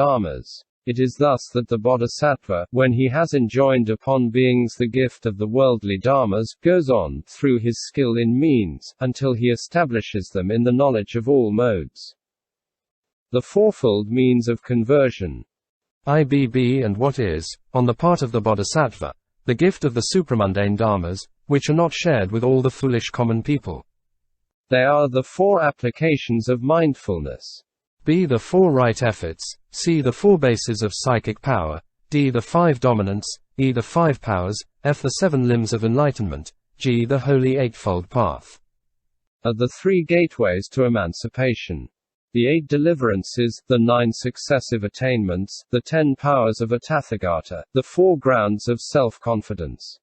dharmas. It is thus that the bodhisattva, when he has enjoined upon beings the gift of the worldly dharmas, goes on, through his skill in means, until he establishes them in the knowledge of all modes. The fourfold means of conversion. IBB and what is, on the part of the bodhisattva, the gift of the supramundane dharmas, which are not shared with all the foolish common people. They are the four applications of mindfulness. B. The four right efforts, C. The four bases of psychic power, D. The five dominants, E. The five powers, F. The seven limbs of enlightenment, G. The holy eightfold path. Are the three gateways to emancipation. The 8 deliverances, the 9 successive attainments, the 10 powers of a tathagata, the 4 grounds of self-confidence.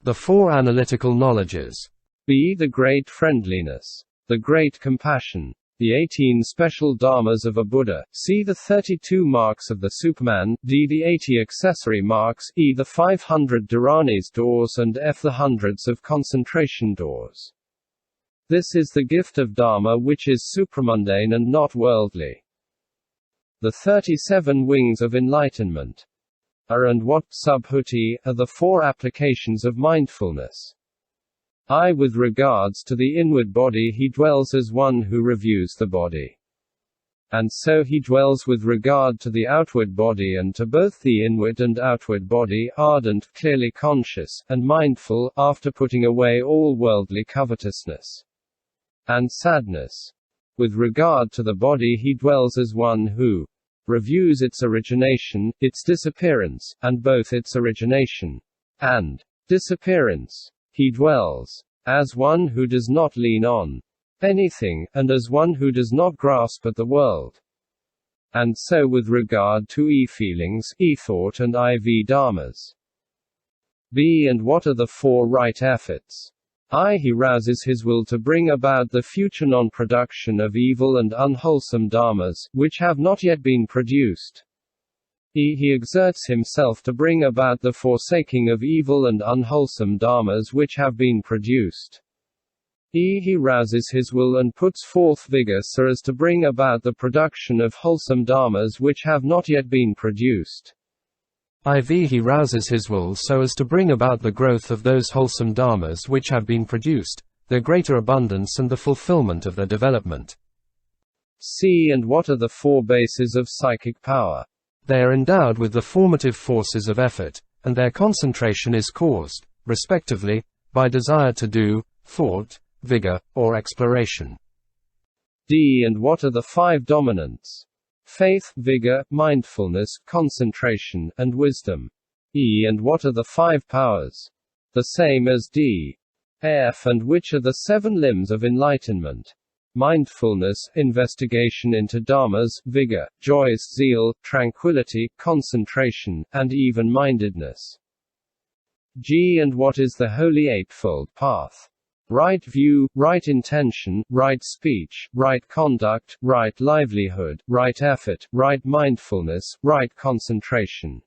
The 4 analytical knowledges. B. The great friendliness. The great compassion. The 18 special dharmas of a Buddha, C. The 32 marks of the Superman, D. The 80 accessory marks, E. The 500 dharanis doors and F. The hundreds of concentration doors. This is the gift of Dharma which is supramundane and not worldly. The 37 wings of enlightenment. And what, subhuti, are the 4 applications of mindfulness. I. With regards to the inward body he dwells as one who reviews the body. And so he dwells with regard to the outward body and to both the inward and outward body, ardent, clearly conscious, and mindful, after putting away all worldly covetousness and sadness. With regard to the body he dwells as one who reviews its origination, its disappearance, and both its origination and disappearance. He dwells as one who does not lean on anything, and as one who does not grasp at the world. And so with regard to E-feelings, E-thought and IV dharmas. B. And what are the 4 right efforts? I. He rouses his will to bring about the future non-production of evil and unwholesome dharmas, which have not yet been produced. E. He exerts himself to bring about the forsaking of evil and unwholesome dharmas which have been produced. E. He rouses his will and puts forth vigor so as to bring about the production of wholesome dharmas which have not yet been produced. IV. He rouses his will so as to bring about the growth of those wholesome dharmas which have been produced, their greater abundance and the fulfillment of their development. C. And what are the 4 bases of psychic power? They are endowed with the formative forces of effort, and their concentration is caused, respectively, by desire to do, thought, vigor, or exploration. D. And what are the 5 dominants? Faith, vigor, mindfulness, concentration, and wisdom. E. And what are the 5 powers? The same as D. F. And which are the 7 limbs of enlightenment? Mindfulness, investigation into dharmas, vigor, joyous zeal, tranquility, concentration, and even-mindedness. G. And what is the holy eightfold path? Right view, right intention, right speech, right conduct, right livelihood, right effort, right mindfulness, right concentration.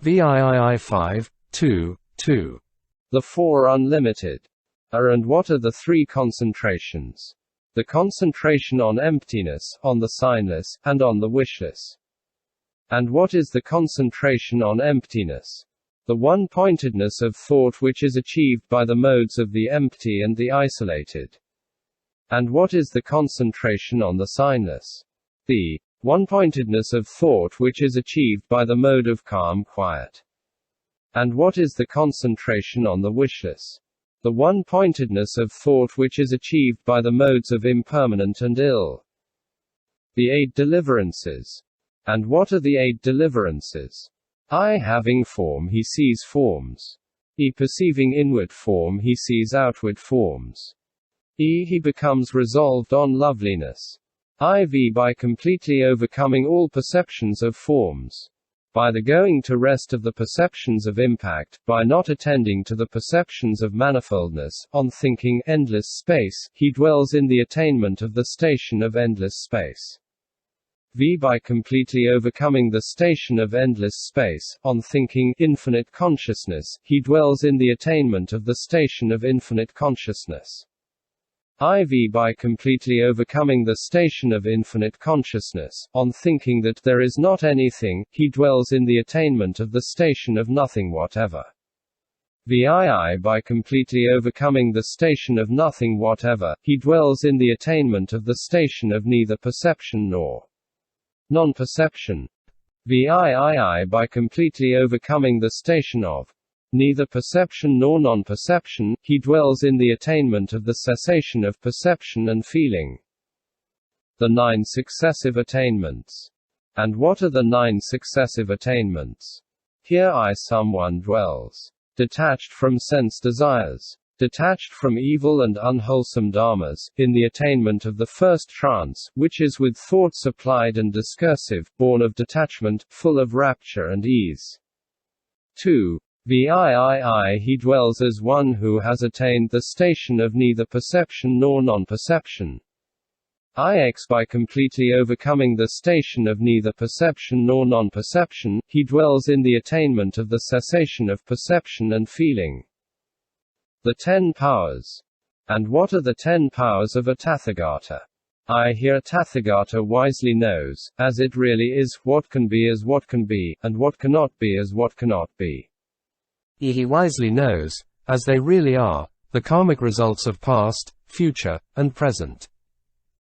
VIII 5, 2, 2. The 4 unlimited. And what are the 3 concentrations? The concentration on emptiness, on the signless, and on the wishless. And what is the concentration on emptiness? The one-pointedness of thought which is achieved by the modes of the empty and the isolated. And what is the concentration on the signless? The one-pointedness of thought which is achieved by the mode of calm quiet. And what is the concentration on the wishless? The one-pointedness of thought which is achieved by the modes of impermanent and ill. The 8 deliverances. And what are the 8 deliverances? I. Having form he sees forms. E. Perceiving inward form he sees outward forms. E. He becomes resolved on loveliness. IV. By completely overcoming all perceptions of forms. By the going to rest of the perceptions of impact, by not attending to the perceptions of manifoldness, on thinking endless space, he dwells in the attainment of the station of endless space. V. By completely overcoming the station of endless space, on thinking infinite consciousness, he dwells in the attainment of the station of infinite consciousness. IV by completely overcoming the station of infinite consciousness, on thinking that there is not anything, he dwells in the attainment of the station of nothing whatever. VII by completely overcoming the station of nothing whatever, he dwells in the attainment of the station of neither perception nor non-perception. VIII by completely overcoming the station of neither perception nor non-perception, he dwells in the attainment of the cessation of perception and feeling. The 9 successive attainments. And what are the 9 successive attainments? Here someone dwells detached from sense desires, detached from evil and unwholesome dharmas, in the attainment of the first trance, which is with thoughts applied and discursive, born of detachment, full of rapture and ease. 2. VIII he dwells as one who has attained the station of neither perception nor non-perception. IX by completely overcoming the station of neither perception nor non-perception, he dwells in the attainment of the cessation of perception and feeling. The 10 powers. And what are the 10 powers of a tathagata? Here a tathagata wisely knows, as it really is, what can be as what can be, and what cannot be as what cannot be. He wisely knows, as they really are, the karmic results of past, future, and present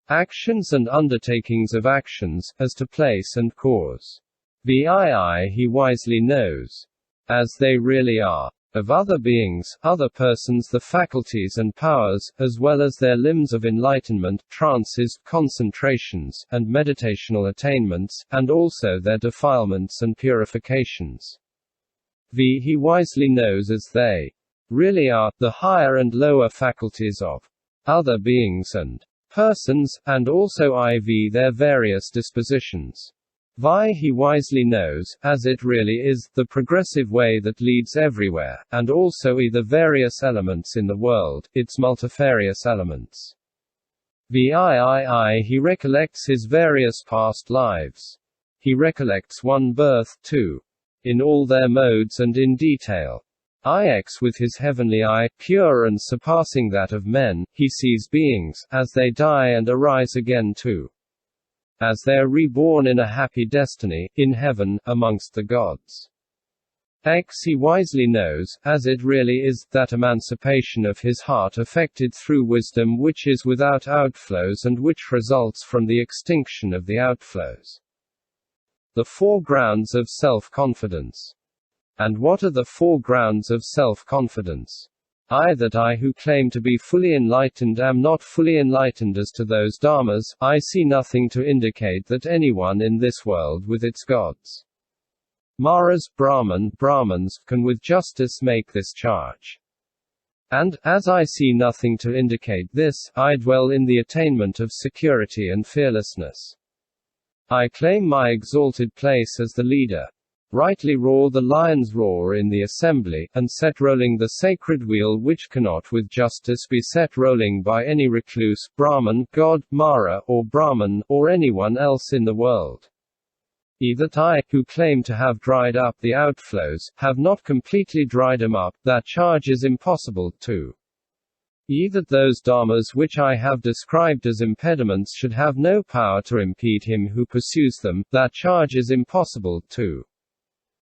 actions and undertakings of actions, as to place and cause. VII he wisely knows, as they really are, of other beings, other persons, the faculties and powers, as well as their limbs of enlightenment, trances, concentrations, and meditational attainments, and also their defilements and purifications. He wisely knows as they really are, the higher and lower faculties of other beings and persons, and also their various dispositions. He wisely knows, as it really is, the progressive way that leads everywhere, and also the various elements in the world, its multifarious elements. He recollects his various past lives. He recollects one birth, too, in all their modes and in detail. With his heavenly eye, pure and surpassing that of men, he sees beings, as they die and arise again too. As they are reborn in a happy destiny, in heaven, amongst the gods. He wisely knows, as it really is, that emancipation of his heart effected through wisdom which is without outflows and which results from the extinction of the outflows. The 4 grounds of self-confidence. And what are the 4 grounds of self-confidence? That I who claim to be fully enlightened am not fully enlightened as to those dharmas. I see nothing to indicate that anyone in this world with its gods, Maras, Brahmans, can with justice make this charge. And, as I see nothing to indicate this, I dwell in the attainment of security and fearlessness. I claim my exalted place as the leader. Rightly roar the lions roar in the assembly, and set rolling the sacred wheel which cannot with justice be set rolling by any recluse, Brahman, god, Mara, or Brahman, or anyone else in the world. That I, who claim to have dried up the outflows, have not completely dried them up, that charge is impossible too. That those dharmas which I have described as impediments should have no power to impede him who pursues them, that charge is impossible too.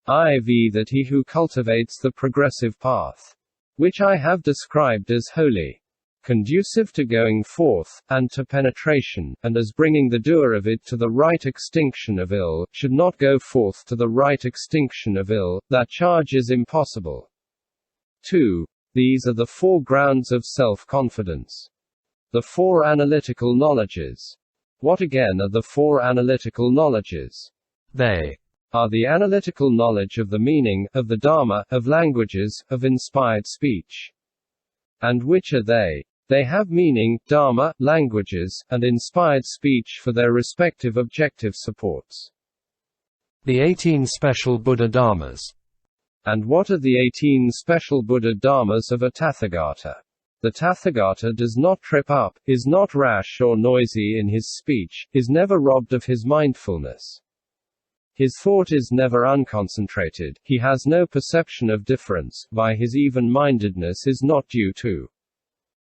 That he who cultivates the progressive path, which I have described as holy, conducive to going forth, and to penetration, and as bringing the doer of it to the right extinction of ill, should not go forth to the right extinction of ill, that charge is impossible. 2. These are the 4 grounds of self-confidence. The 4 analytical knowledges. What again are the 4 analytical knowledges? They are the analytical knowledge of the meaning, of the Dharma, of languages, of inspired speech. And which are they? They have meaning, Dharma, languages, and inspired speech for their respective objective supports. The 18 special Buddha Dharmas. And what are the 18 special Buddha Dharmas of a Tathagata? The Tathagata does not trip up, is not rash or noisy in his speech, is never robbed of his mindfulness. His thought is never unconcentrated, he has no perception of difference, his even-mindedness is not due to